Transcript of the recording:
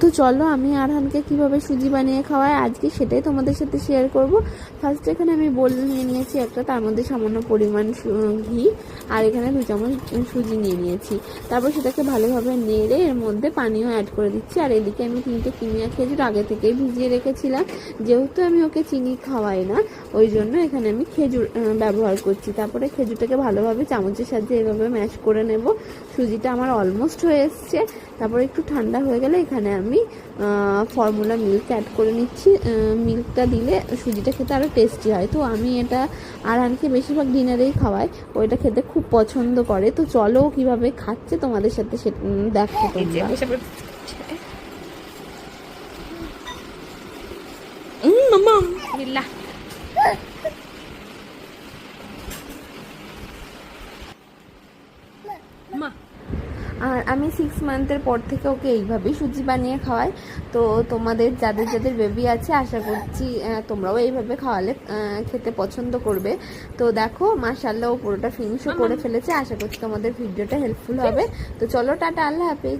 তো চলো আমি আরহানকে কিভাবে সুজি বানিয়ে খাওয়াই আজকে সেটাই তোমাদের সাথে শেয়ার করব। ফার্স্ট এখানে আমি বোল নিয়ে নিয়েছি একটা, তার মধ্যে সামান্য পরিমাণ ঘি, আর এখানে 2 চামচ সুজি নিয়ে নিয়েছি। তারপর সেটাকে ভালোভাবে নেড়ে এর মধ্যে পানিও অ্যাড করে দিচ্ছি। আর এদিকে আমি 3টে কিমিয়া খেজুর আগে থেকেই ভিজিয়ে রেখেছিলাম, যেহেতু আমি ওকে চিনি খাওয়াই না ওই জন্য এখানে আমি খেজুর ব্যবহার করছি। তারপরে খেজুরটাকে ভালোভাবে চামচের সাহায্যে এভাবে ম্যাশ করে নেব। সুজিটা আমার অলমোস্ট হয়ে এসছে। তারপরে একটু ঠান্ডা হয়ে গেলে এখানে আমি ফর্মুলা মিল্ক অ্যাড করে নিচ্ছি। মিল্কটা দিলে সুজিটা খেতে আরও টেস্টি হয়। তো আমি এটা আরহানকে বেশিরভাগ ডিনারেই খাওয়াই, ওইটা খেতে খুব পছন্দ করে। তো চলো কিভাবে খাচ্ছে তোমাদের সাথে সে দেখো তোমরা। মাম্মা বিল্লাহ মা। আর আমি 6 মান্থের পর থেকে ওকে এইভাবেই সুজি বানিয়ে খাওয়াই। তো তোমাদের যাদের যাদের বেবি আছে আশা করছি তোমরাও এইভাবে খাওয়ালে খেতে পছন্দ করবে। তো দেখো মাশাআল্লাহ ও পুরোটা ফিনিশও করে ফেলেছে। আশা করছি তোমাদের ভিডিওটা হেল্পফুল হবে। তো চলো টাটা, আল্লাহ হাফেজ।